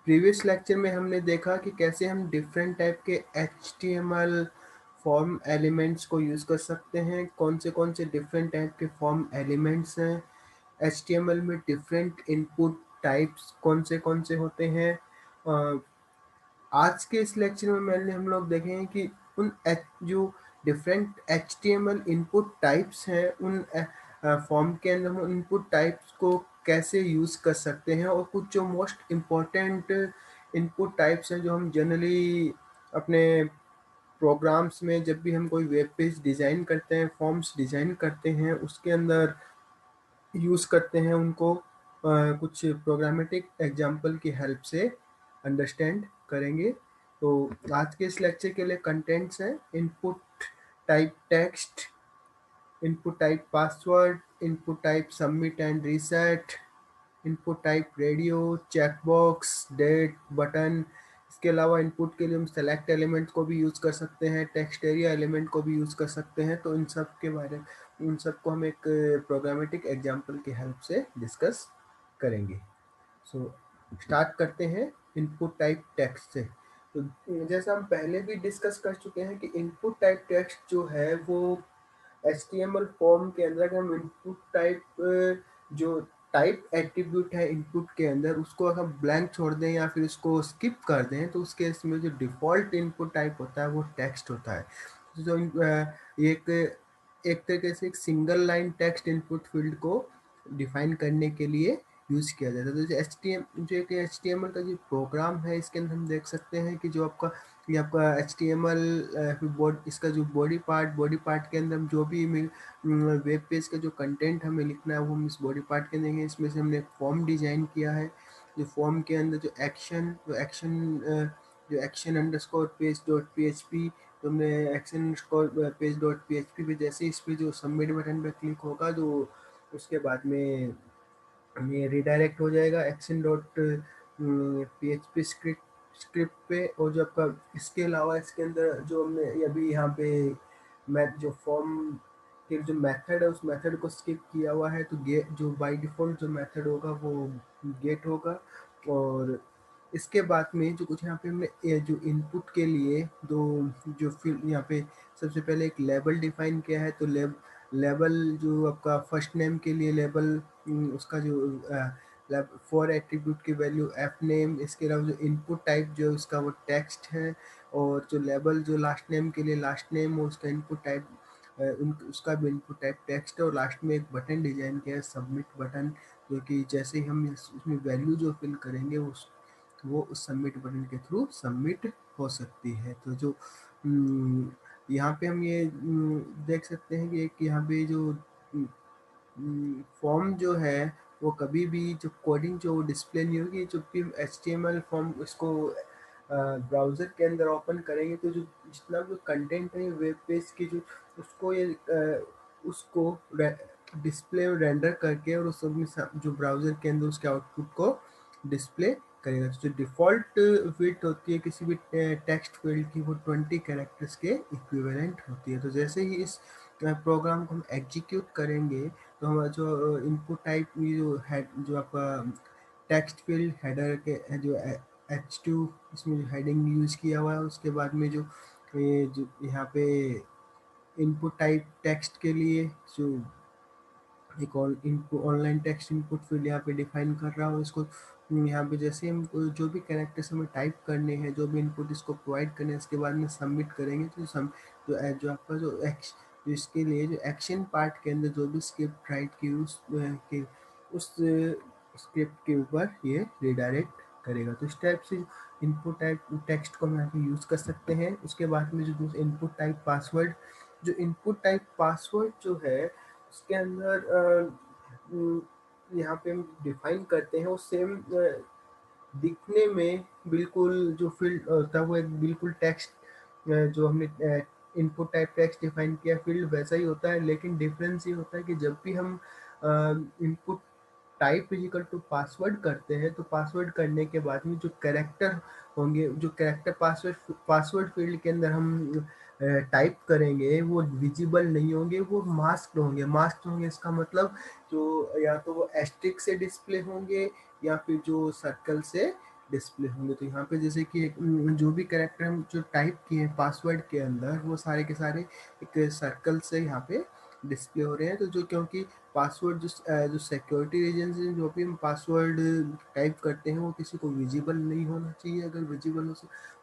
Previous lecture में हमने देखा कि कैसे हम डिफरेंट टाइप के HTML फॉर्म एलिमेंट्स को यूज़ कर सकते हैं, कौन से डिफरेंट टाइप के फॉर्म एलिमेंट्स हैं। HTML में डिफरेंट इनपुट टाइप्स कौन से होते हैं। अ, आज के इस लेक्चर में मैंने हम लोग देखेंगे कि जो डिफरेंट HTML इनपुट टाइप्स हैं उन फॉर्म के अंदर हम इनपुट टाइप्स को कैसे यूज़ कर सकते हैं, और कुछ जो मोस्ट इम्पोर्टेंट इनपुट टाइप्स हैं जो हम जनरली अपने प्रोग्राम्स में जब भी हम कोई वेब पेज डिज़ाइन करते हैं, फॉर्म्स डिज़ाइन करते हैं, उसके अंदर यूज़ करते हैं, उनको कुछ प्रोग्रामेटिक एग्जांपल की हेल्प से अंडरस्टैंड करेंगे। तो आज के इस लेक्चर के लिए कंटेंट्स हैं: input type text, input type password, input type submit and reset, input type radio, checkbox, date, button. इसके अलावा इनपुट के लिए हम सेलेक्ट एलिमेंट को भी यूज़ कर सकते हैं, टेक्स्ट एरिया एलिमेंट को भी यूज़ कर सकते हैं। तो इन सब को हम एक प्रोग्रामेटिक एग्जांपल की हेल्प से डिस्कस करेंगे। सो स्टार्ट करते हैं इनपुट टाइप टेक्स्ट से। तो जैसा हम पहले भी डिस्कस कर चुके हैं कि इनपुट टाइप टेक्स्ट जो है वो HTML फॉर्म के अंदर अगर हम इनपुट टाइप जो टाइप एट्रीब्यूट है इनपुट के अंदर उसको अगर हम ब्लैंक छोड़ दें या फिर उसको स्किप कर दें, तो उस केस में जो डिफ़ॉल्ट इनपुट टाइप होता है वो टेक्स्ट होता है। जो एक एक तरीके से एक single line text input field को डिफाइन करने के लिए यूज़ किया जाता है। तो जो एक HTML का जो प्रोग्राम है इसके अंदर हम देख सकते हैं कि ये आपका HTML इसका जो बॉडी पार्ट के अंदर हम जो भी वेब पेज का जो कंटेंट हमें लिखना है वो हम इस बॉडी पार्ट के अंदर देंगे। इसमें से हमने एक फॉर्म डिजाइन किया है, जो फॉर्म के अंदर जो action underscore page dot PHP, तो हमने action underscore page dot PHP पे जैसे इस पे जो सबमिट बटन पे क्लिक होगा तो उसके बाद में ये रिडायरेक्ट हो जाएगा एक्शन डॉट PHP स्क्रिप्ट पे। और जो आपका इसके अलावा इसके अंदर जो हमने अभी यहाँ पे जो फॉर्म के जो मेथड है उस मेथड को स्किप किया हुआ है, तो गेट जो बाय डिफ़ॉल्ट जो मेथड होगा वो गेट होगा। और इसके बाद में जो कुछ यहाँ पे हमने जो इनपुट के लिए दो जो फिर यहाँ पे सबसे पहले एक लेबल डिफाइन किया है। तो लेबल जो आपका फर्स्ट नेम के लिए लेबल, उसका जो फॉर एट्रीब्यूट की वैल्यू एफ नेम। इसके अलावा जो इनपुट टाइप जो उसका वो टेक्स्ट है, और जो लेबल जो लास्ट नेम के लिए लास्ट नेम और उसका इनपुट टाइप उसका भी इनपुट टाइप टेक्स्ट है। और लास्ट में एक बटन डिजाइन किया है सबमिट बटन, जो कि जैसे ही हम उसमें वैल्यू जो फिल करेंगे वो उस सबमिट बटन के थ्रू सबमिट हो सकती है। तो जो यहाँ पे हम ये देख सकते हैं कि एक यहाँ पे जो फॉर्म जो है वो कभी भी जो कोडिंग जो डिस्प्ले नहीं होगी। जब भी हम HTML फॉर्म इसको ब्राउज़र के अंदर ओपन करेंगे तो जो जितना भी कंटेंट है वेब पेज की जो उसको डिस्प्ले रेंडर करके और उस जो ब्राउज़र के अंदर उसके आउटपुट को डिस्प्ले करेगा। तो जो डिफ़ॉल्ट विड्थ होती है किसी भी टेक्स्ट फील्ड की वो 20 कैरेक्टर्स के इक्विवेलेंट होती है। तो जैसे ही इस प्रोग्राम को हम एग्जीक्यूट करेंगे तो हमारा जो इनपुट टाइप जो है जो आपका टेक्स्ट फील्ड हेडर के जो H2 इसमें जो हेडिंग यूज़ किया हुआ है, उसके बाद में ये जो यहाँ पे इनपुट टाइप टेक्स्ट के लिए जो एक और ऑनलाइन टेक्स्ट इनपुट फील्ड यहाँ पे डिफाइन कर रहा हूँ इसको। यहाँ पे जैसे हम जो भी कैरेक्टर्स हमें टाइप करने हैं, जो भी इनपुट इसको प्रोवाइड करने हैं, इसके बाद में सबमिट करेंगे तो जो आपका जो इसके लिए जो एक्शन पार्ट के अंदर जो भी स्क्रिप्ट राइट की उस स्क्रिप्ट के ऊपर ये रिडायरेक्ट करेगा। तो इस टाइप से इनपुट टाइप टेक्स्ट को हम यहाँ पे यूज़ कर सकते हैं। उसके बाद में जो इनपुट टाइप पासवर्ड, जो इनपुट टाइप पासवर्ड जो है उसके अंदर यहाँ पे हम डिफाइन करते हैं वो सेम दिखने में बिल्कुल जो फील्ड होता है वो एक बिल्कुल टेक्स्ट जो हमने इनपुट टाइप टेक्स्ट डिफाइन किया फील्ड वैसा ही होता है। लेकिन डिफरेंस ये होता है कि जब भी हम input type is equal to password करते हैं तो पासवर्ड करने के बाद में जो कैरेक्टर होंगे, जो कैरेक्टर पासवर्ड फील्ड के अंदर हम टाइप करेंगे वो विजिबल नहीं होंगे, वो मास्क्ड होंगे। मास्क्ड होंगे इसका मतलब जो या तो वो एस्ट्रिक से डिस्प्ले होंगे या फिर जो सर्कल से डिस्प्ले होंगे। तो यहाँ पे जैसे कि जो भी कैरेक्टर हम जो टाइप किए हैं पासवर्ड के अंदर, वो सारे के सारे एक सर्कल से यहाँ पे डिस्प्ले हो रहे हैं। तो जो क्योंकि पासवर्ड जो सिक्योरिटी रीजन से जो भी हम पासवर्ड टाइप करते हैं वो किसी को विजिबल नहीं होना चाहिए। अगर विजिबल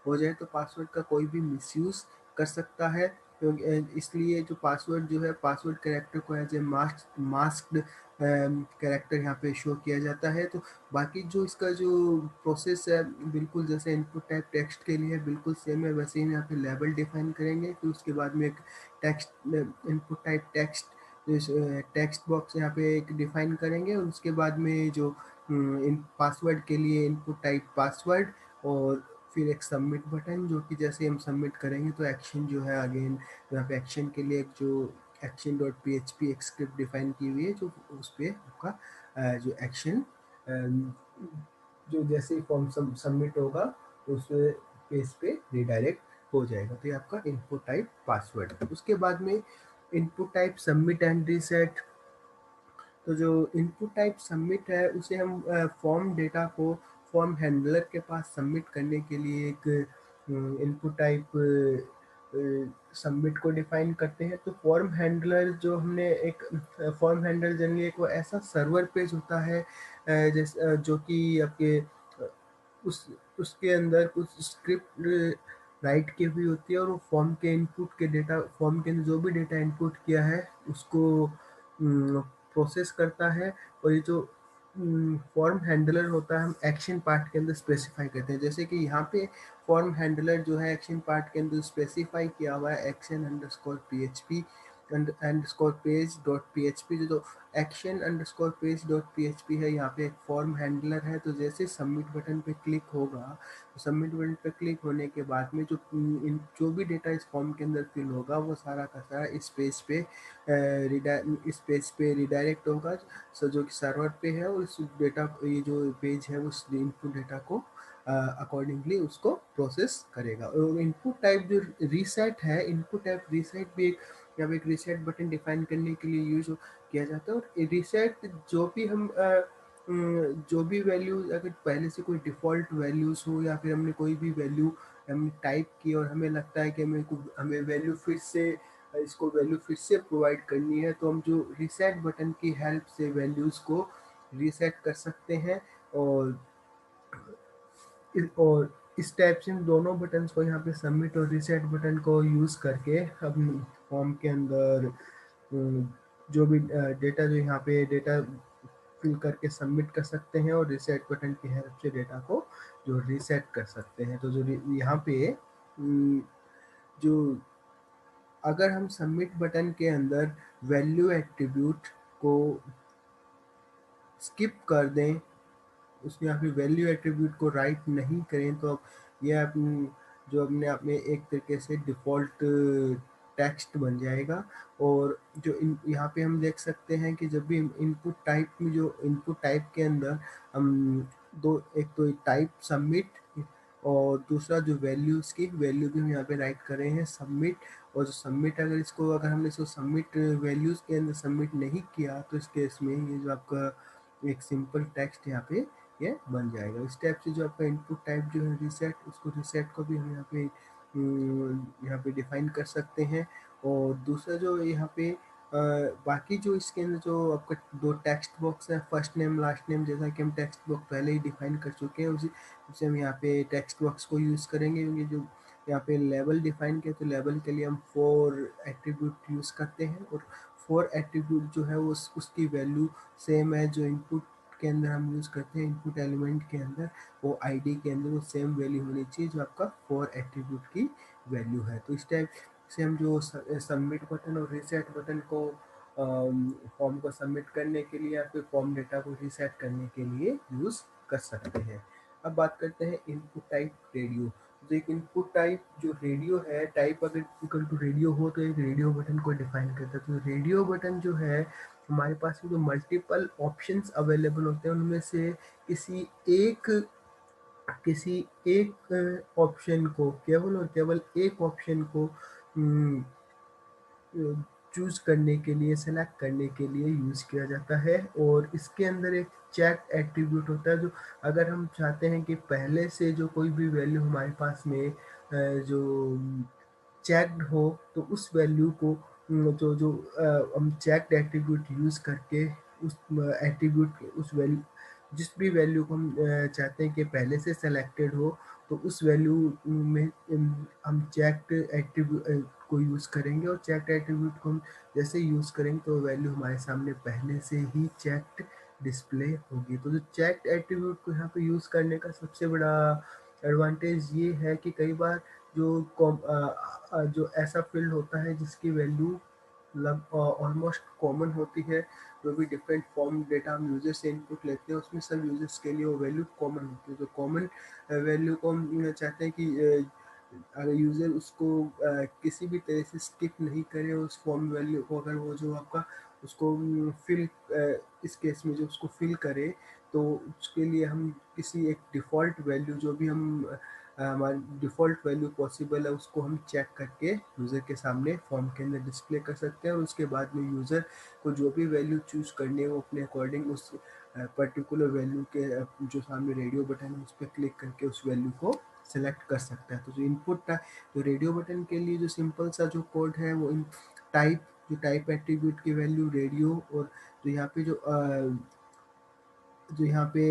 हो जाए तो पासवर्ड का कोई भी मिसयूज़ कर सकता है। क्योंकि इसलिए जो पासवर्ड जो है पासवर्ड कैरेक्टर को एज ए मास्क्ड कैरेक्टर यहाँ पे शो किया जाता है। तो बाकी जो इसका जो प्रोसेस है बिल्कुल जैसे इनपुट टाइप टेक्स्ट के लिए बिल्कुल सेम है, वैसे ही यहाँ पे लेबल डिफाइन करेंगे। फिर उसके बाद में एक text input type text text box यहाँ पे एक डिफाइन करेंगे। और उसके बाद में जो इन पासवर्ड के लिए इनपुट टाइप पासवर्ड, और फिर एक सबमिट बटन, जो कि जैसे हम सबमिट करेंगे तो एक्शन जो है अगेन यहाँ पे एक्शन के लिए एक जो action dot P H P एक स्क्रिप्ट डिफाइन की हुई है, जो उस पर आपका जो एक्शन जो जैसे ही फॉर्म सबमिट होगा उस पेज पे रिडायरेक्ट हो जाएगा। तो ये आपका इनपुट टाइप पासवर्ड है। उसके बाद में input type submit and reset. तो जो इनपुट टाइप सबमिट है उसे हम फॉर्म डेटा को फॉर्म हैंडलर के पास सबमिट करने के लिए एक इनपुट टाइप सबमिट को डिफाइन करते हैं। तो फॉर्म हैंडलर जो हमने एक फॉर्म हैंडलर जनरली एक वो ऐसा सर्वर पेज होता है जो कि आपके उस उसके अंदर कुछ स्क्रिप्ट राइट की हुई होती है, और वो फॉर्म के इनपुट के डेटा फॉर्म के अंदर जो भी डेटा इनपुट किया है उसको प्रोसेस करता है। और ये जो फॉर्म हैंडलर होता है हम एक्शन पार्ट के अंदर स्पेसिफाई करते हैं। जैसे कि यहाँ पे फॉर्म हैंडलर जो है एक्शन पार्ट के अंदर स्पेसिफाई किया हुआ है action underscore P H P underscore page dot P H P. जो action underscore page dot P H P है, यहाँ पे एक फॉर्म हैंडलर है। तो जैसे सबमिट बटन पे क्लिक होगा, तो सबमिट बटन पे क्लिक होने के बाद में जो भी डेटा इस फॉर्म के अंदर फिल होगा वो सारा का सारा इस पेज पे रिडायरेक्ट होगा, सो जो कि सर्वर पे है। और इस डेटा ये जो पेज है उस इनपुट डेटा को अकॉर्डिंगली उसको प्रोसेस करेगा। और इनपुट टाइप जो रीसेट है, इनपुट टाइप रीसेट भी एक यहाँ पे एक रीसेट बटन डिफाइन करने के लिए यूज किया जाता है। और रीसेट जो भी हम जो भी वैल्यू अगर पहले से कोई डिफ़ॉल्ट वैल्यूज हो या फिर हमने कोई भी वैल्यू हमने टाइप की और हमें लगता है कि हमें वैल्यू फिर से इसको वैल्यू फिर से प्रोवाइड करनी है, तो हम जो रीसेट बटन की हेल्प से वैल्यूज़ को रीसेट कर सकते हैं। और और इस टाइप से हम दोनों बटन्स को यहाँ पे सबमिट और रीसेट बटन को यूज़ करके हम फॉर्म के अंदर जो भी डेटा जो यहाँ पे डेटा फिल करके सबमिट कर सकते हैं, और रीसेट बटन की हेल्प से डेटा को जो रीसेट कर सकते हैं। तो जो यहाँ पे जो अगर हम सबमिट बटन के अंदर वैल्यू एट्रीब्यूट को स्किप कर दें, उसमें आप वैल्यू एट्रीब्यूट को राइट नहीं करें, तो यह जो अपने आप में एक तरीके से डिफ़ॉल्ट टेक्स्ट बन जाएगा। और जो यहाँ पे हम देख सकते हैं कि जब भी इनपुट टाइप में जो इनपुट टाइप के अंदर हम एक तो टाइप सबमिट, और दूसरा जो वैल्यूज़ की वैल्यू भी हम यहाँ पे राइट कर रहे हैं सबमिट। और जो सबमिट अगर हमने इसको सबमिट वैल्यूज़ के अंदर सबमिट नहीं किया, तो इस केस में ये जो आपका एक सिंपल टेक्स्ट यहाँ पे ये बन जाएगा। इस टाइप से जो आपका इनपुट टाइप जो है रीसेट, उसको रीसेट को भी हम यहाँ पे डिफाइन कर सकते हैं। और दूसरा जो यहाँ पे बाकी जो इसके अंदर जो आपका दो टेक्स्ट बॉक्स है फर्स्ट नेम लास्ट नेम, जैसा कि हम टेक्स्ट बॉक्स पहले ही डिफाइन कर चुके हैं, उसे हम यहाँ पे टेक्स्ट बॉक्स को यूज़ करेंगे। क्योंकि जो यहाँ पे लेवल डिफाइन किया, तो लेवल के लिए हम 4 एट्रीब्यूट यूज़ करते हैं। और 4 एट्रीब्यूट जो है वो उसकी वैल्यू सेम है जो इनपुट के अंदर हम यूज़ करते हैं। इनपुट एलिमेंट के अंदर वो आईडी के अंदर वो सेम वैल्यू होनी चाहिए जो आपका 4 एट्रीब्यूट की वैल्यू है। तो इस टाइप से हम जो सबमिट बटन और रीसेट बटन को फॉर्म को सबमिट करने के लिए या फिर फॉर्म डेटा को रीसेट करने के लिए यूज़ कर सकते हैं। अब बात करते हैं इनपुट टाइप रेडियो। तो एक इनपुट टाइप जो रेडियो है, टाइप अगर इक्वल टू रेडियो हो तो एक रेडियो बटन को डिफाइन करता है। तो रेडियो बटन जो है हमारे पास में जो मल्टीपल ऑप्शंस अवेलेबल होते हैं उनमें से किसी एक किसी ऑप्शन को केवल और केवल एक ऑप्शन को चूज़ करने के लिए, सेलेक्ट करने के लिए यूज़ किया जाता है। और इसके अंदर एक चेक एट्रीब्यूट होता है, जो अगर हम चाहते हैं कि पहले से जो कोई भी वैल्यू हमारे पास में जो चेक्ड हो, तो उस वैल्यू को जो जो हम चेक्ड एट्रीब्यूट यूज़ करके उस एट्रीब्यूट उस वैल्यू जिस भी वैल्यू को हम चाहते हैं कि पहले से सेलेक्टेड हो, तो उस वैल्यू में हम चेक्ड एट्रीब्यूट को यूज़ करेंगे। और चेक्ड एट्रीब्यूट को हम जैसे यूज़ करेंगे तो वैल्यू हमारे सामने पहले से ही चेक्ड डिस्प्ले होगी। तो जो चेक्ड एट्रीब्यूट को यहाँ पे यूज़ करने का सबसे बड़ा एडवांटेज ये है कि कई बार जो ऐसा फील्ड होता है जिसकी वैल्यू ऑलमोस्ट कॉमन होती है, जो भी डिफरेंट फॉर्म डेटा हम यूजर से इनपुट लेते हैं उसमें सब यूजर्स के लिए वो वैल्यू कॉमन होती है। जो कॉमन वैल्यू को हम चाहते हैं कि अगर यूज़र उसको किसी भी तरह से स्किप नहीं करे उस फॉर्म वैल्यू को, अगर वो जो आपका उसको फिल इस केस में जो उसको फिल करे, तो उसके लिए हम किसी एक डिफ़ॉल्ट वैल्यू जो भी हमारी डिफ़ॉल्ट वैल्यू पॉसिबल है उसको हम चेक करके यूज़र के सामने फॉर्म के अंदर डिस्प्ले कर सकते हैं। और उसके बाद में यूज़र को जो भी वैल्यू चूज़ करनी है वो अपने अकॉर्डिंग उस पर्टिकुलर वैल्यू के जो सामने रेडियो बटन है उस पर क्लिक करके उस वैल्यू को सेलेक्ट कर सकता है। तो जो इनपुट था, तो रेडियो बटन के लिए जो सिंपल सा जो कोड है वो इन टाइप जो टाइप एट्रीब्यूट की वैल्यू रेडियो, और जो यहाँ पे जो यहाँ पे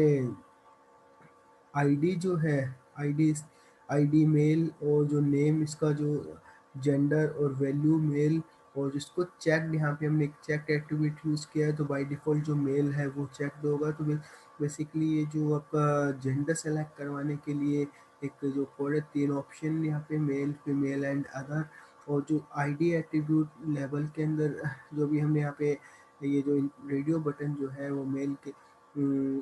आईडी जो है, आईडी आईडी मेल, और जो नेम इसका जो जेंडर और वैल्यू मेल, और जिसको चेक्ड यहाँ पे हमने चेक एट्रीब्यूट यूज़ किया है तो बाय डिफ़ॉल्ट जो मेल है वो चेक्ड होगा। तो बेसिकली ये जो आपका जेंडर सेलेक्ट करवाने के लिए एक जो कोड है 3 ऑप्शन यहाँ पे मेल, फीमेल एंड अदर। और जो आईडी एट्रीब्यूट लेवल के अंदर जो भी हमने यहाँ पे ये जो रेडियो बटन जो है वो मेल के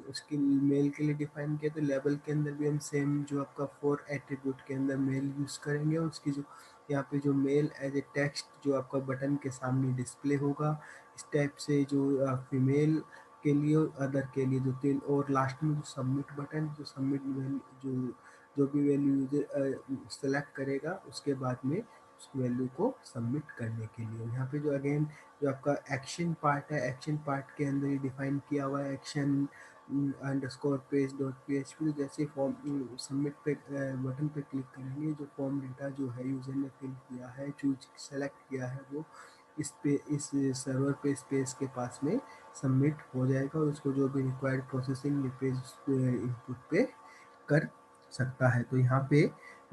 उसकी मेल के लिए डिफाइन किया, तो लेवल के अंदर भी हम सेम जो आपका 4 एट्रीब्यूट के अंदर मेल यूज़ करेंगे। और उसकी जो यहाँ पे जो मेल एज ए टेक्स्ट जो आपका बटन के सामने डिस्प्ले होगा, इस टाइप से जो फीमेल के लिए और अदर के लिए जो 3, और लास्ट में जो सबमिट बटन, जो सबमिट जो जो भी वैल्यू यूजर सेलेक्ट करेगा उसके बाद में उस वैल्यू को सबमिट करने के लिए। यहाँ पे जो अगेन जो आपका एक्शन पार्ट है, एक्शन पार्ट के अंदर ये डिफाइन किया हुआ है action underscore page dot php। जैसे फॉर्म सबमिट पे बटन पे क्लिक करेंगे, जो फॉर्म डेटा जो है यूजर ने फिल किया है, चूज सेलेक्ट किया है, वो इस सर्वर पे स्पेस के पास में सबमिट हो जाएगा। और उसको जो भी रिक्वायर्ड प्रोसेसिंग पेज इनपुट पे कर सकता है। तो यहाँ पे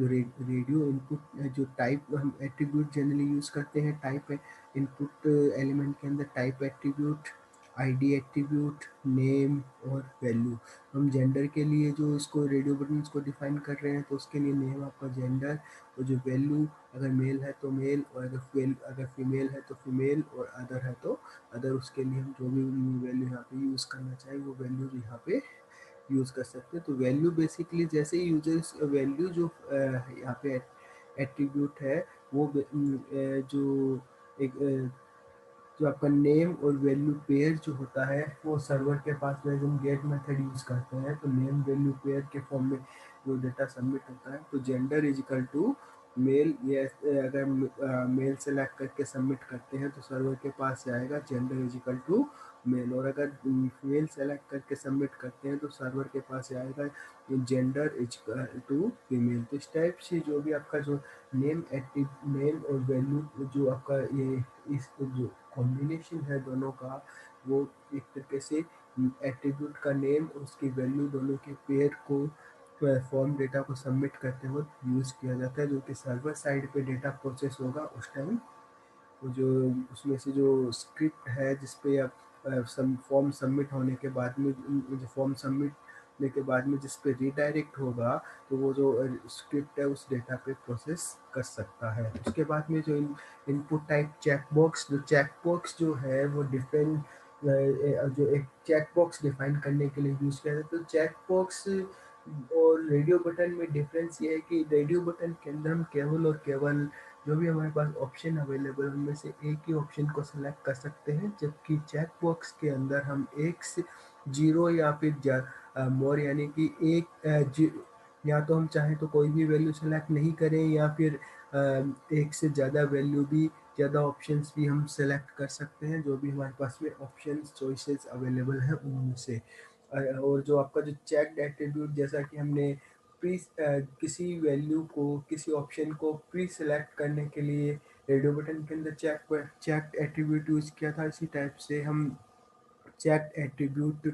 जो रेडियो इनपुट जो टाइप हम एट्रीब्यूट जनरली यूज़ करते हैं, टाइप इनपुट एलिमेंट के अंदर type attribute, ID attribute, name और वैल्यू। हम जेंडर के लिए जो इसको रेडियो बटन को डिफाइन कर रहे हैं तो उसके लिए नेम आपका जेंडर, और जो वैल्यू अगर मेल है तो मेल, और अगर फीमेल है तो फीमेल, और अदर है तो अदर। उसके लिए हम जो भी वैल्यू यहाँ पे यूज़ करना चाहें वो वैल्यू यहाँ पे यूज़ कर सकते हैं। तो वैल्यू बेसिकली जैसे ही यूजर्स वैल्यू जो यहाँ पे एट्रीब्यूट है वो जो एक जो आपका नेम और वैल्यू पेयर जो होता है वो सर्वर के पास में हम गेट मेथड यूज़ करते हैं, तो नेम वैल्यू पेयर के फॉर्म में जो डेटा सबमिट होता है, तो gender is equal to male. ये अगर मेल सेलेक्ट करके सबमिट करते हैं तो सर्वर के पास जाएगा gender is equal to male, और अगर फीमेल सेलेक्ट करके सबमिट करते हैं तो सर्वर के पास जाएगा gender is equal to female. तो इस टाइप से जो भी आपका जो नेम और वैल्यू जो आपका ये इस जो कॉम्बिनेशन है दोनों का, वो एक तरीके से एट्रीब्यूट का नेम और उसकी वैल्यू दोनों के पेयर को फॉर्म डेटा को सबमिट करते वक्त यूज़ किया जाता है, जो कि सर्वर साइड पे डेटा प्रोसेस होगा उस टाइम। वो जो उसमें से जो स्क्रिप्ट है जिसपे आप फॉर्म सबमिट होने के बाद में जो फॉर्म सबमिट होने के बाद में जिस पे रीडायरेक्ट होगा, तो वो जो स्क्रिप्ट है उस डेटा पे प्रोसेस कर सकता है। उसके बाद में जो इनपुट टाइप चेकबॉक्स, जो चेकबॉक्स जो है वो डिफरेंट जो एक चेकबॉक्स डिफाइन करने के लिए यूज़ किया जाता है। तो चेकबॉक्स और रेडियो बटन में डिफरेंस ये है कि रेडियो बटन के अंदर हम केवल और केवल जो भी हमारे पास ऑप्शन अवेलेबल उनमें से एक ही ऑप्शन को सेलेक्ट कर सकते हैं, जबकि चेक बॉक्स के अंदर हम एक से जीरो या फिर मोर यानी कि या तो हम चाहें तो कोई भी वैल्यू सेलेक्ट नहीं करें, या फिर एक से ज़्यादा वैल्यू भी ज़्यादा ऑप्शंस भी हम सेलेक्ट कर सकते हैं, जो भी हमारे पास में ऑप्शंस चॉइसेस अवेलेबल हैं उनमें से। और जो आपका जो चेक्ड एट्रीब्यूट, जैसा कि हमने किसी वैल्यू को, किसी ऑप्शन को प्री सेलेक्ट करने के लिए रेडियो बटन के अंदर चेक्ड एट्रीब्यूट यूज़ किया था, इसी टाइप से हम चेक एट्रीब्यूट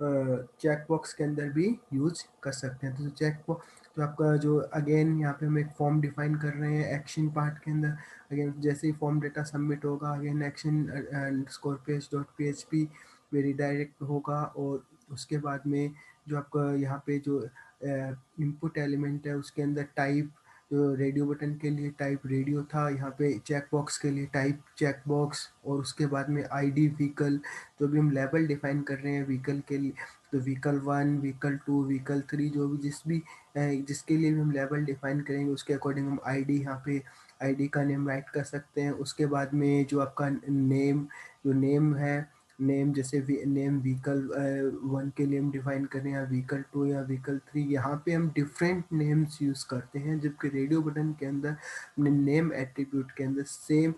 चेक बॉक्स के अंदर भी यूज कर सकते हैं। तो चेक तो आपका जो अगेन यहाँ पे हम एक फॉर्म डिफाइन कर रहे हैं एक्शन पार्ट के अंदर। अगेन जैसे ही फॉर्म डेटा सबमिट होगा, again action score page dot PHP में रिडायरेक्ट होगा, और उसके बाद में जो आपका यहाँ पे जो इनपुट एलिमेंट है उसके अंदर टाइप, जो रेडियो बटन के लिए टाइप रेडियो था, यहाँ पे चेक बॉक्स के लिए टाइप चेक बॉक्स, और उसके बाद में आईडी व्हीकल, जो भी हम लेवल डिफाइन कर रहे हैं व्हीकल के लिए, तो व्हीकल 1, व्हीकल 2, व्हीकल 3, जो भी जिसके लिए भी हम लेवल डिफाइन करेंगे उसके अकॉर्डिंग हम आईडी, यहाँ पे आईडी का नेम राइट कर सकते हैं। उसके बाद में जो आपका नेम, जो नेम है, नेम जैसे नेम व्हीकल 1 के लिए हम डिफाइन करें, या व्हीकल 2 या व्हीकल 3, यहाँ पे हम डिफरेंट नेम्स यूज़ करते हैं, जबकि रेडियो बटन के अंदर हमने नेम एट्रीब्यूट के अंदर सेम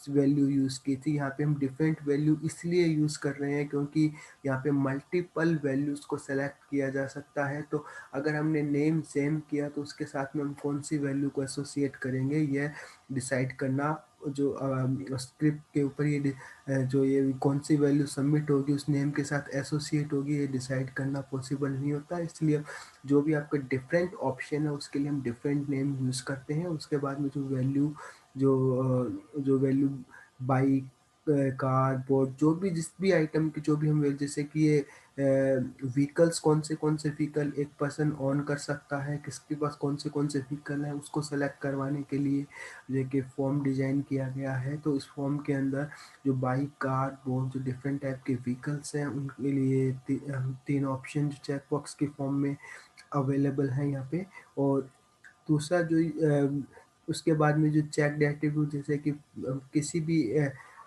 वैल्यू यूज़ की थी। यहाँ पे हम डिफरेंट वैल्यू इसलिए यूज़ कर रहे हैं क्योंकि यहाँ पे मल्टीपल वैल्यूज़ को सेलेक्ट किया जा सकता है। तो अगर हमने नेम सेम किया तो उसके साथ में हम कौन सी वैल्यू को एसोसिएट करेंगे, यह डिसाइड करना, जो स्क्रिप्ट के ऊपर जो ये कौन सी वैल्यू सबमिट होगी उस नेम के साथ एसोसिएट होगी, ये डिसाइड करना पॉसिबल नहीं होता। इसलिए जो भी आपका डिफरेंट ऑप्शन है उसके लिए हम डिफरेंट नेम यूज़ करते हैं। उसके बाद में जो वैल्यू, जो वैल्यू बाइक, कार, बोट, जो भी जिस भी आइटम की जो भी हम जैसे कि ये व्हीकल्स, कौन से व्हीकल एक पर्सन ऑन कर सकता है, किसके पास कौन से व्हीकल हैं, उसको सेलेक्ट करवाने के लिए देखिए फॉर्म डिजाइन किया गया है। तो इस फॉर्म के अंदर जो बाइक, कार, बोट, जो डिफरेंट टाइप के व्हीकल्स हैं उनके लिए तीन ऑप्शन जो चेक बॉक्स के फॉर्म में अवेलेबल हैं यहाँ पे। और दूसरा जो उसके बाद में जो चेक एट्रीब्यूट, जैसे कि किसी भी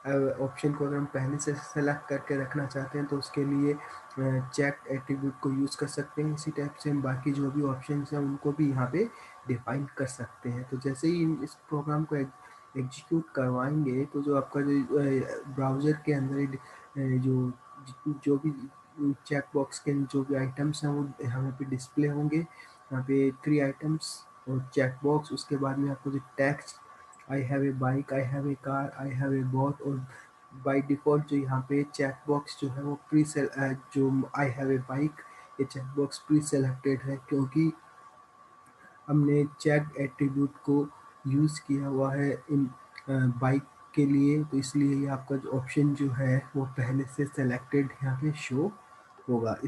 ऑप्शन को अगर हम पहले से सेलेक्ट करके रखना चाहते हैं तो उसके लिए चेक एट्रीब्यूट को यूज़ कर सकते हैं। इसी टाइप से हम बाकी जो भी ऑप्शंस हैं उनको भी यहाँ पे डिफाइन कर सकते हैं। तो जैसे ही इस प्रोग्राम को एग्जीक्यूट करवाएंगे तो जो आपका जो ब्राउज़र के अंदर जो जो भी चेक बॉक्स के जो भी आइटम्स हैं वो यहाँ पे डिस्प्ले होंगे। यहाँ पे 3 आइटम्स और चेक बॉक्स, उसके बाद में आपको जो text, I have a bike, I have a car, I have a boat, और बाय डिफ़ॉल्ट जो यहाँ पे चेक बॉक्स जो है वो जो आई हैव ए बाइक, ये चेक बॉक्स प्री सेलेक्टेड है क्योंकि हमने चेक एट्रीब्यूट को यूज़ किया हुआ है इन बाइक के लिए, तो इसलिए ये आपका जो ऑप्शन जो है वो पहले से सेलेक्टेड यहाँ पे शो होगा। अ,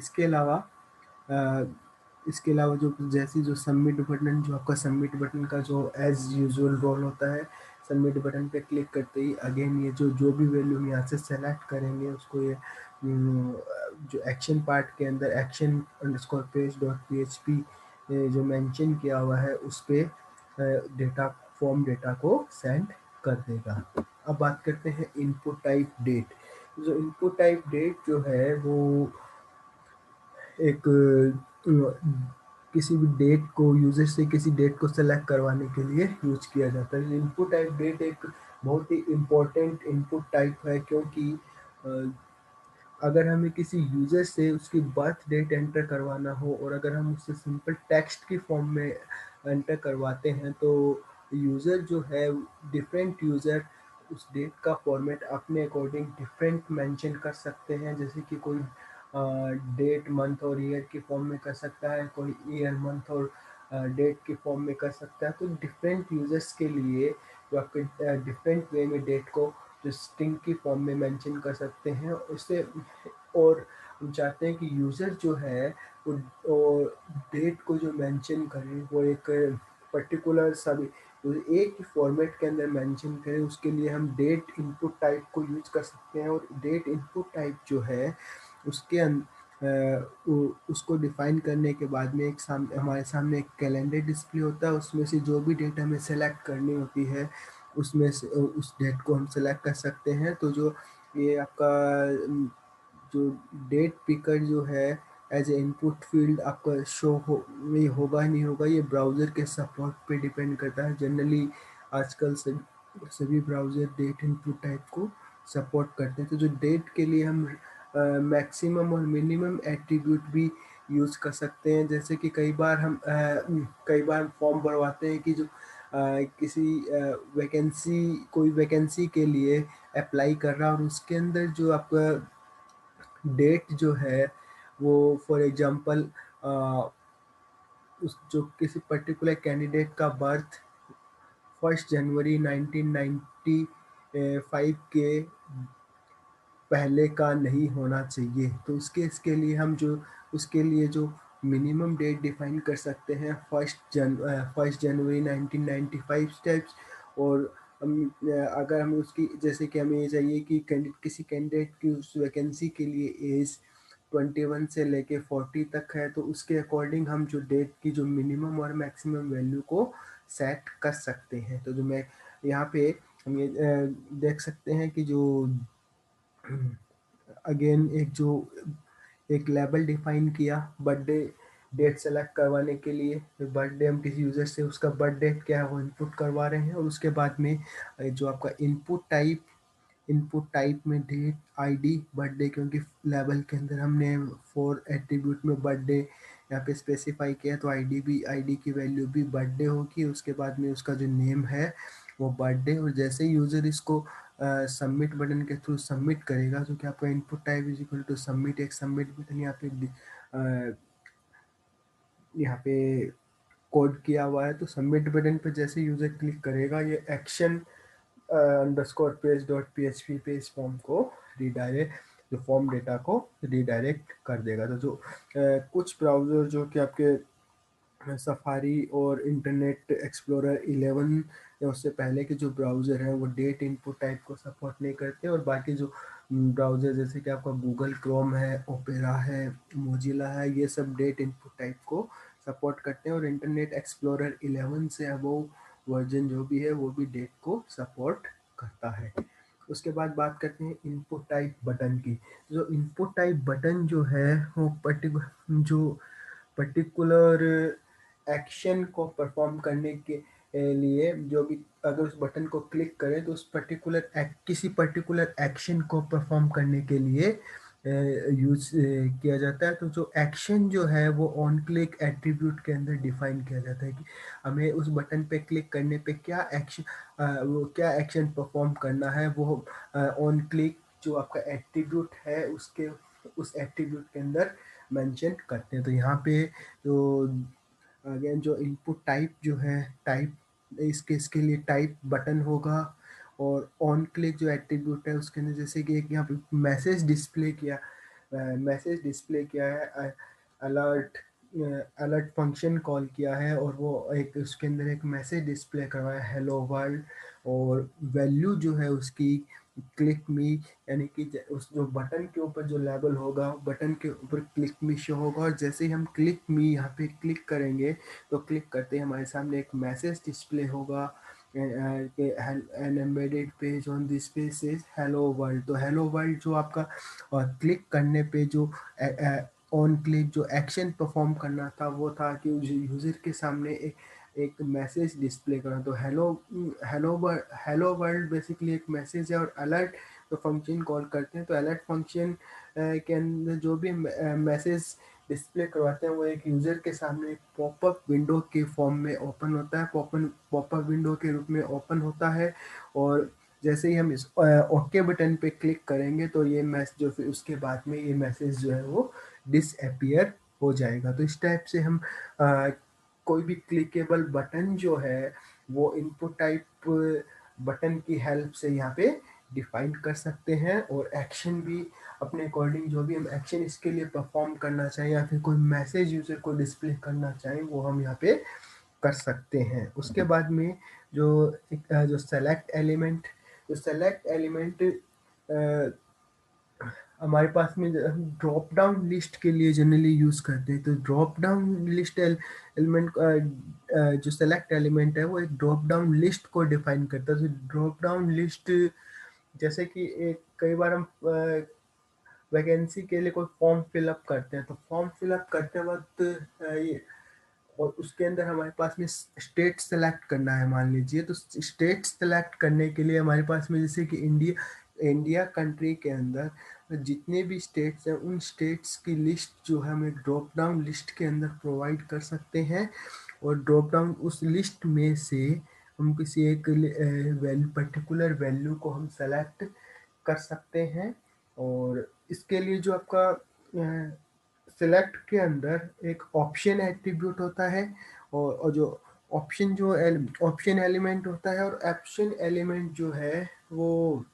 इसके अलावा जो जैसे जो सबमिट बटन, जो आपका सबमिट बटन का जो एज़ यूजुअल रोल होता है, सबमिट बटन पे क्लिक करते ही अगेन ये जो भी वैल्यू हम यहाँ से सेलेक्ट करेंगे उसको ये जो एक्शन पार्ट के अंदर action underscore page dot PHP जो मेंशन किया हुआ है उस पे डेटा, फॉर्म डेटा को सेंड कर देगा। अब बात करते हैं इनपुट टाइप डेट। जो इनपुट टाइप डेट जो है वो एक किसी भी डेट को, यूजर से किसी डेट को सेलेक्ट करवाने के लिए यूज किया जाता है। इनपुट टाइप डेट एक बहुत ही इम्पोर्टेंट इनपुट टाइप है क्योंकि अ, अगर हमें किसी यूजर से उसकी बर्थ डेट एंटर करवाना हो और अगर हम उससे सिंपल टेक्स्ट की फॉर्म में एंटर करवाते हैं तो यूज़र जो है, डिफरेंट यूज़र उस डेट का फॉर्मेट अपने अकॉर्डिंग डिफरेंट मेंशन कर सकते हैं। जैसे कि कोई डेट, मंथ और ईयर की फॉर्म में कर सकता है, कोई ईयर, मंथ और डेट की फॉर्म में कर सकता है। तो डिफरेंट यूजर्स के लिए जो आपके डिफरेंट वे में डेट को जो स्ट्रिंग की फॉर्म में मेंशन कर सकते हैं उससे। और हम चाहते हैं कि यूज़र जो है वो डेट को जो मेंशन करे वो एक पर्टिकुलर सभी एक ही फॉर्मेट के अंदर मेंशन करें, उसके लिए हम डेट इनपुट टाइप को यूज कर सकते हैं। और डेट इनपुट टाइप जो है उसके उसको डिफाइन करने के बाद में हमारे सामने एक कैलेंडर डिस्प्ले होता है, उसमें से जो भी डेट हमें सेलेक्ट करनी होती है उसमें से उस डेट को हम सेलेक्ट कर सकते हैं। तो जो ये आपका जो डेट पिकर जो है एज ए इनपुट फील्ड आपका शो ये होगा नहीं होगा, ये ब्राउज़र के सपोर्ट पे डिपेंड करता है। जनरली आजकल से सभी ब्राउज़र डेट इनपुट टाइप को सपोर्ट करते हैं। तो जो डेट के लिए हम मैक्सिमम और मिनिमम एट्रीब्यूट भी यूज़ कर सकते हैं। जैसे कि कई बार फॉर्म भरवाते हैं कि जो किसी वैकेंसी कोई वैकेंसी के लिए अप्लाई कर रहा है, और उसके अंदर जो आपका डेट जो है वो फॉर एग्ज़ाम्पल अ, उस जो किसी पर्टिकुलर कैंडिडेट का बर्थ 1 जनवरी 1995 के पहले का नहीं होना चाहिए। तो उसके लिए हम जो उसके लिए जो मिनिमम डेट डिफाइन कर सकते हैं 1 जनवरी 1995 स्टेप्स। और अगर हमें उसकी जैसे कि हमें ये चाहिए कि किसी कैंडिडेट की उस वैकेंसी के लिए एज 21 से लेके 40 तक है, तो उसके अकॉर्डिंग हम जो डेट की जो मिनिमम और मैक्सिमम वैल्यू को सेट कर सकते हैं। तो जो मैं यहाँ पे हम ये देख सकते हैं कि जो अगेन एक लेबल डिफाइन किया बर्थडे डेट सेलेक्ट करवाने के लिए। बर्थडे हम किसी यूजर से उसका बर्थ डेट क्या है वो इनपुट करवा रहे हैं, और उसके बाद में जो आपका इनपुट टाइप में डेट आईडी बर्थडे, क्योंकि लेवल के अंदर हमने 4 एट्रीब्यूट में बर्थडे यहाँ पे स्पेसिफाई किया, तो आईडी की वैल्यू भी बर्थडे होगी। उसके बाद में उसका जो नेम है वो बर्थडे, और जैसे ही यूज़र इसको सबमिट बटन के थ्रू सबमिट करेगा, जो कि आपका input type is equal to submit, एक सबमिट बटन यहाँ पे कोड किया हुआ है। तो सबमिट बटन पे जैसे यूज़र क्लिक करेगा, ये action underscore page dot PHP पे इस फॉर्म को रिडायरेक्ट जो फॉर्म डेटा को रिडायरेक्ट कर देगा। तो जो कुछ ब्राउज़र जो कि आपके सफारी और इंटरनेट एक्सप्लोरर 11 या उससे पहले के जो ब्राउज़र हैं वो डेट इनपुट टाइप को सपोर्ट नहीं करते, और बाकी जो ब्राउज़र जैसे कि आपका गूगल क्रोम है, ओपेरा है, मोजिला है, ये सब डेट इनपुट टाइप को सपोर्ट करते हैं। और इंटरनेट एक्सप्लोरर 11 से अबव वर्जन जो भी है वो भी डेट को सपोर्ट करता है। उसके बाद बात करते हैं इनपुट टाइप बटन की। जो इनपुट टाइप बटन जो है वो पर्टिकुलर एक्शन को परफॉर्म करने के लिए जो भी अगर उस बटन को क्लिक करें तो उस किसी पर्टिकुलर एक्शन को परफॉर्म करने के लिए यूज किया जाता है। तो जो एक्शन जो है वो ऑन क्लिक एट्रीब्यूट के अंदर डिफाइन किया जाता है कि हमें उस बटन पे क्लिक करने पे क्या एक्शन परफॉर्म करना है, वो ऑन क्लिक जो आपका एट्रीब्यूट है उसके उस एट्रीब्यूट के अंदर मेंशन करते हैं। तो यहाँ पे जो अगेन जो इनपुट टाइप जो है टाइप इसके लिए टाइप बटन होगा, और ऑन क्लिक जो एट्रीब्यूट है उसके अंदर जैसे कि एक यहाँ पे मैसेज डिस्प्ले किया है, अलर्ट अलर्ट फंक्शन कॉल किया है, और वो एक उसके अंदर एक मैसेज डिस्प्ले करवाया हेलो वर्ल्ड, और वैल्यू जो है उसकी क्लिक मी, यानी कि उस जो बटन के ऊपर जो लेबल होगा बटन के ऊपर क्लिक मी शो होगा, और जैसे ही हम क्लिक मी यहाँ पे क्लिक करेंगे तो क्लिक करते ही हमारे सामने एक मैसेज डिस्प्ले होगा, an embedded page on this page says hello world. तो हेलो वर्ल्ड जो आपका क्लिक करने पे जो ऑन क्लिक जो एक्शन परफॉर्म करना था वो था कि यूजर के सामने एक मैसेज डिस्प्ले करना। तो हेलो वर्ल्ड बेसिकली एक मैसेज है, और अलर्ट तो फंक्शन कॉल करते हैं। तो अलर्ट फंक्शन के अंदर जो भी मैसेज डिस्प्ले करवाते हैं वो एक यूज़र के सामने एक पॉपअप विंडो के फॉर्म में ओपन होता है, पॉपअप विंडो के रूप में ओपन होता है। और जैसे ही हम इस ओके बटन पे क्लिक करेंगे तो ये मैसेज जो फिर उसके बाद में ये मैसेज जो है वो डिसअपियर हो जाएगा। तो इस टाइप से हम कोई भी क्लिकेबल बटन जो है वो इनपुट टाइप बटन की हेल्प से यहाँ पे डिफाइन कर सकते हैं, और एक्शन भी अपने अकॉर्डिंग जो भी हम एक्शन इसके लिए परफॉर्म करना चाहें या फिर कोई मैसेज यूजर को डिस्प्ले करना चाहें वो हम यहाँ पे कर सकते हैं। उसके बाद में जो जो सेलेक्ट एलिमेंट हमारे पास में ड्रॉप डाउन लिस्ट के लिए जनरली यूज करते हैं। तो ड्रॉप डाउन लिस्ट एलिमेंट जो सेलेक्ट एलिमेंट है वो एक ड्रॉप डाउन लिस्ट को डिफाइन करता है। तो ड्रॉप डाउन लिस्ट जैसे कि एक कई बार हम वैकेंसी के लिए कोई फॉर्म फिलअप करते हैं, तो फॉर्म फिलअप करते वक्त और उसके अंदर हमारे पास में स्टेट सेलेक्ट करना है मान लीजिए। तो स्टेट सेलेक्ट करने के लिए हमारे पास में जैसे कि इंडिया कंट्री के अंदर जितने भी स्टेट्स हैं उन स्टेट्स की लिस्ट जो है हम एक ड्रॉप डाउन लिस्ट के अंदर प्रोवाइड कर सकते हैं। और ड्रॉप डाउन उस लिस्ट में से हम किसी एक पर्टिकुलर वैल्यू को हम सेलेक्ट कर सकते हैं। और इसके लिए जो आपका सिलेक्ट के अंदर एक ऑप्शन एट्रीब्यूट होता है। और जो ऑप्शन एलिमेंट होता है, और ऑप्शन एलिमेंट जो है वो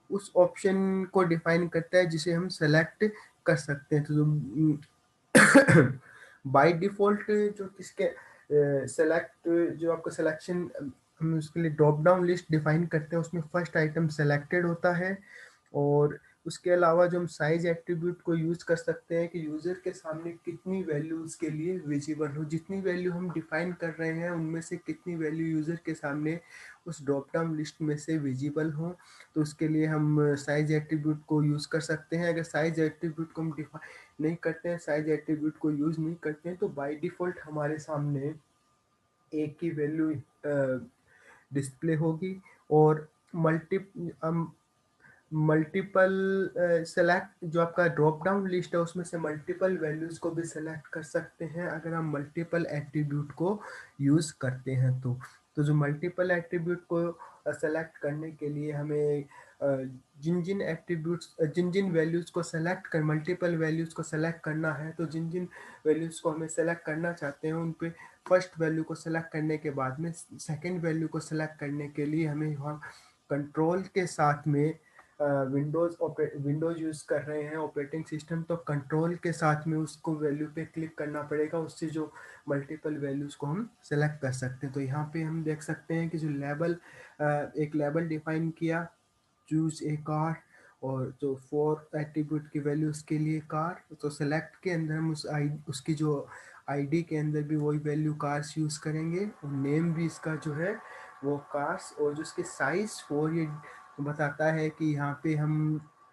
उस ऑप्शन को डिफाइन करता है जिसे हम सेलेक्ट कर सकते हैं। तो जो बाय डिफॉल्ट जो किसके सेलेक्ट जो आपका सिलेक्शन हम उसके लिए ड्रॉप डाउन लिस्ट डिफाइन करते हैं उसमें फर्स्ट आइटम सेलेक्टेड होता है। और उसके अलावा जो हम साइज एट्रीब्यूट को यूज कर सकते हैं कि यूजर के सामने कितनी वैल्यूज के लिए विजिबल हो, जितनी वैल्यू हम डिफाइन कर रहे हैं उनमें से कितनी वैल्यू यूजर के सामने उस ड्रॉप डाउन लिस्ट में से विजिबल हो। तो उसके लिए हम साइज एट्रीब्यूट को यूज कर सकते हैं। अगर साइज एट्रीब्यूट को हम डिफाइन नहीं करते हैं, साइज एट्रीब्यूट को यूज नहीं करते हैं, तो बाय डिफॉल्ट हमारे सामने एक की वैल्यू डिस्प्ले होगी। और मल्टी मल्टीपल सेलेक्ट जो आपका ड्रॉप डाउन लिस्ट है उसमें से मल्टीपल वैल्यूज को भी सेलेक्ट कर सकते हैं अगर हम मल्टीपल एट्रीब्यूट को यूज करते हैं। तो जो मल्टीपल एट्रीब्यूट को सेलेक्ट करने के लिए हमें जिन जिन एट्रीब्यूट्स जिन जिन वैल्यूज को सेलेक्ट कर मल्टीपल वैल्यूज को सेलेक्ट करना है, तो जिन जिन वैल्यूज को हमें सेलेक्ट करना चाहते हैं उन पे फर्स्ट वैल्यू को सेलेक्ट करने के बाद में सेकंड वैल्यू को सेलेक्ट करने के लिए हमें वहाँ कंट्रोल के साथ में विंडोज यूज कर रहे हैं ऑपरेटिंग सिस्टम, तो कंट्रोल के साथ में उसको वैल्यू पे क्लिक करना पड़ेगा, उससे जो मल्टीपल वैल्यूज को हम सेलेक्ट कर सकते हैं। तो यहाँ पे हम देख सकते हैं कि जो एक लेबल डिफाइन किया, चूज ए कार, और जो 4 एट्रीब्यूट की वैल्यूज के लिए कार, तो सेलेक्ट के अंदर हम उसकी जो आईडी के अंदर भी वही वैल्यू कार्स यूज करेंगे, और नेम भी इसका जो है वो कार्स, और जो इसके साइज 4 ये बताता है कि यहाँ पे हम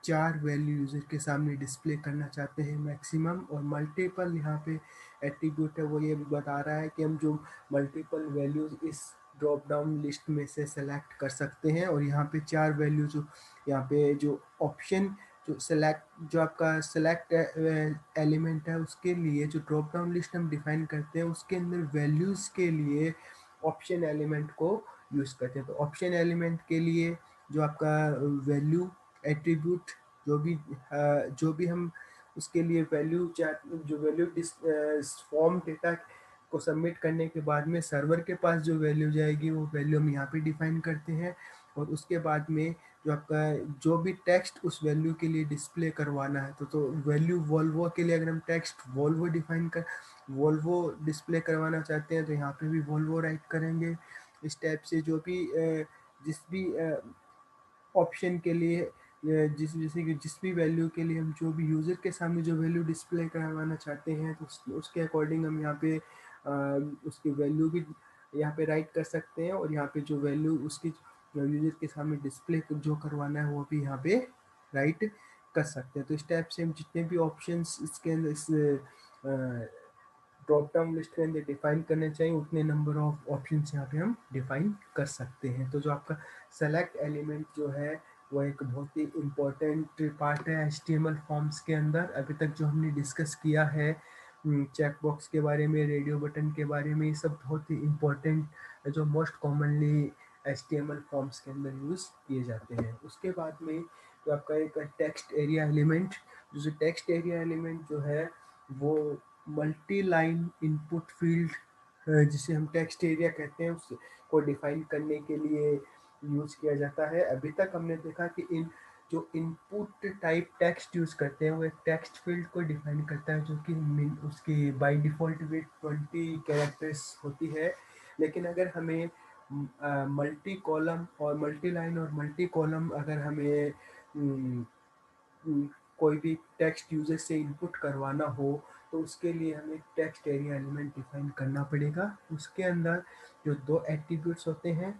4 वैल्यू यूजर के सामने डिस्प्ले करना चाहते हैं मैक्सिमम। और मल्टीपल यहाँ पे एट्रीब्यूट है वो ये बता रहा है कि हम जो मल्टीपल वैल्यूज इस ड्रॉप डाउन लिस्ट में से सेलेक्ट कर सकते हैं। और यहाँ पे 4 वैल्यू जो यहाँ पे जो ऑप्शन जो आपका सेलेक्ट एलिमेंट है उसके लिए जो ड्रॉप डाउन लिस्ट हम डिफाइन करते हैं उसके अंदर वैल्यूज के लिए ऑप्शन एलिमेंट को यूज करते हैं। तो ऑप्शन एलिमेंट के लिए जो आपका वैल्यू एट्रीब्यूट जो भी हम उसके लिए जो वैल्यू फॉर्म डेटा को सबमिट करने के बाद में सर्वर के पास जो वैल्यू जाएगी वो वैल्यू हम यहाँ पे डिफाइन करते हैं। और उसके बाद में जो आपका जो भी टेक्स्ट उस वैल्यू के लिए डिस्प्ले करवाना है, तो वैल्यू वोल्वो के लिए अगर हम टेक्स्ट वोल्वो डिस्प्ले करवाना चाहते हैं तो यहाँ पे भी वोल्वो राइट करेंगे। इस टाइप से जो भी जिस भी ऑप्शन के लिए जैसे कि जिस भी वैल्यू के लिए हम जो भी यूज़र के सामने जो वैल्यू डिस्प्ले करवाना चाहते हैं तो उसके अकॉर्डिंग हम यहाँ पे उसकी वैल्यू भी यहाँ पे राइट कर सकते हैं। और यहाँ पे जो वैल्यू उसकी यूज़र के सामने डिस्प्ले जो करवाना है वो भी यहाँ पे राइट कर सकते हैं। तो इस टाइप से हम जितने भी ऑप्शंस इसके अंदर इस ड्रॉप डाउन लिस्ट के अंदर डिफाइन करने चाहिए उतने नंबर ऑफ ऑप्शंस यहाँ पे हम डिफाइन कर सकते हैं। तो जो आपका सेलेक्ट एलिमेंट जो है वो एक बहुत ही इम्पोर्टेंट पार्ट है HTML फॉर्म्स के अंदर। अभी तक जो हमने डिस्कस किया है चेक बॉक्स के बारे में, रेडियो बटन के बारे में, ये सब बहुत ही इम्पोर्टेंट जो मोस्ट कॉमनली HTML फॉर्म्स के अंदर यूज़ किए जाते हैं। उसके बाद में जो आपका एक टेक्स्ट एरिया एलिमेंट, जो टेक्स्ट एरिया एलिमेंट जो है वो मल्टी लाइन इनपुट फील्ड जिसे हम टेक्स्ट एरिया कहते हैं उसको डिफाइन करने के लिए यूज किया जाता है। अभी तक हमने देखा कि जो इनपुट टाइप टेक्स्ट यूज करते हैं वो एक टेक्स्ट फील्ड को डिफाइन करता है जो कि उसकी बाय डिफॉल्ट विड्थ 20 कैरेक्टर्स होती है। लेकिन अगर हमें मल्टी कॉलम और मल्टी लाइन और मल्टी कॉलम अगर हमें कोई भी टेक्स्ट यूजर से इनपुट करवाना हो तो उसके लिए हमें टेक्स्ट एरिया एलिमेंट डिफाइन करना पड़ेगा। उसके अंदर जो 2 एट्रीब्यूट्स होते हैं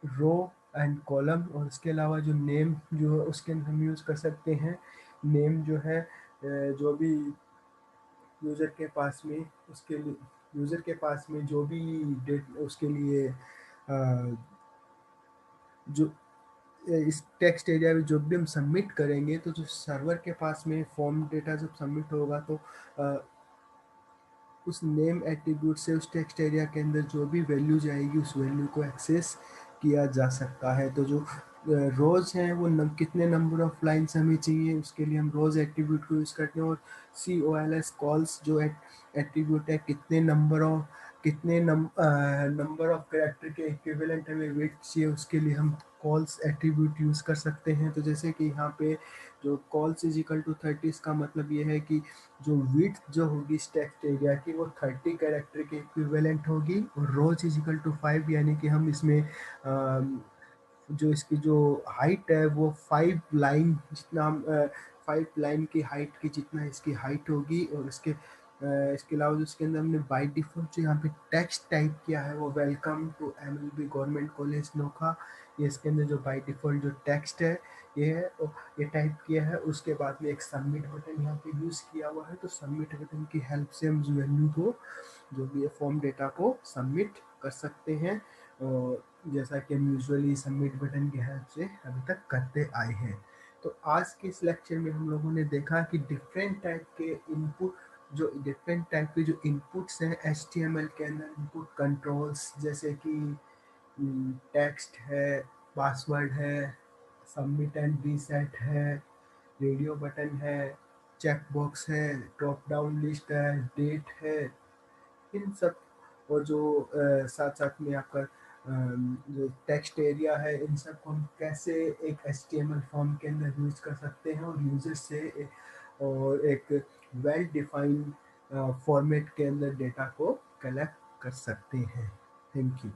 रो एंड कॉलम, और इसके अलावा जो नेम जो उसके अंदर हम यूज़ कर सकते हैं। नेम जो है जो भी यूज़र के पास में उसके लिए यूज़र के पास में जो भी डेट उसके लिए जो इस टेक्स्ट एरिया में जब भी हम सबमिट करेंगे तो जो सर्वर के पास में फॉर्म डेटा जब सबमिट होगा तो अ, उस नेम एट्रीब्यूट से उस टेक्स्ट एरिया के अंदर जो भी वैल्यू जाएगी उस वैल्यू को एक्सेस किया जा सकता है। तो जो रोज हैं वो कितने नंबर ऑफ लाइन्स हमें चाहिए उसके लिए हम रोज एट्रीब्यूट को यूज़ करते हैं। और COLS कॉल्स जो एट्रीब्यूट है कितने नंबर ऑफ कैरेक्टर के इक्विवेलेंट हमें वेट चाहिए उसके लिए हम कॉल्स एट्रीब्यूट यूज़ कर सकते हैं। तो जैसे कि यहाँ पे जो कॉल्स इज इक्वल टू 30 इसका मतलब ये है कि जो विड्थ जो होगी इस टेक्स्ट एरिया की वो 30 कैरेक्टर के इक्विवेलेंट होगी। और रोज इज इक्वल टू 5 यानी कि हम इसमें जो इसकी जो हाइट है वो 5 लाइन की हाइट की जितना इसकी हाइट होगी। और इसके अलावा जो इसके अंदर हमने बाय डिफॉल्ट जो यहाँ पे टेक्स्ट टाइप किया है वो welcome to MLB government college Nokha. ये इसके अंदर जो बाय डिफॉल्ट जो टेक्स्ट है ये है और ये टाइप किया है। उसके बाद में एक सबमिट बटन यहाँ पे यूज़ किया हुआ है। तो सबमिट बटन की हेल्प से हम वैल्यू को जो भी है फॉर्म डेटा को सबमिट कर सकते हैं। और जैसा कि हम यूजुअली सबमिट बटन की हेल्प से अभी तक करते आए हैं। तो आज के इस लेक्चर में हम लोगों ने देखा कि डिफरेंट टाइप के जो इनपुट्स हैं HTML के अंदर इनपुट कंट्रोल्स जैसे कि टेक्स्ट है, पासवर्ड है, सबमिट एंड रीसेट है, रेडियो बटन है, चेक बॉक्स है, ड्रॉप डाउन लिस्ट है, डेट है, इन सब। और जो साथ साथ में आपका जो टेक्स्ट एरिया है इन सब को हम कैसे एक HTML फॉर्म के अंदर यूज कर सकते हैं और यूजर से और एक वेल डिफाइंड फॉर्मेट के अंदर डेटा को कलेक्ट कर सकते हैं। Thank you.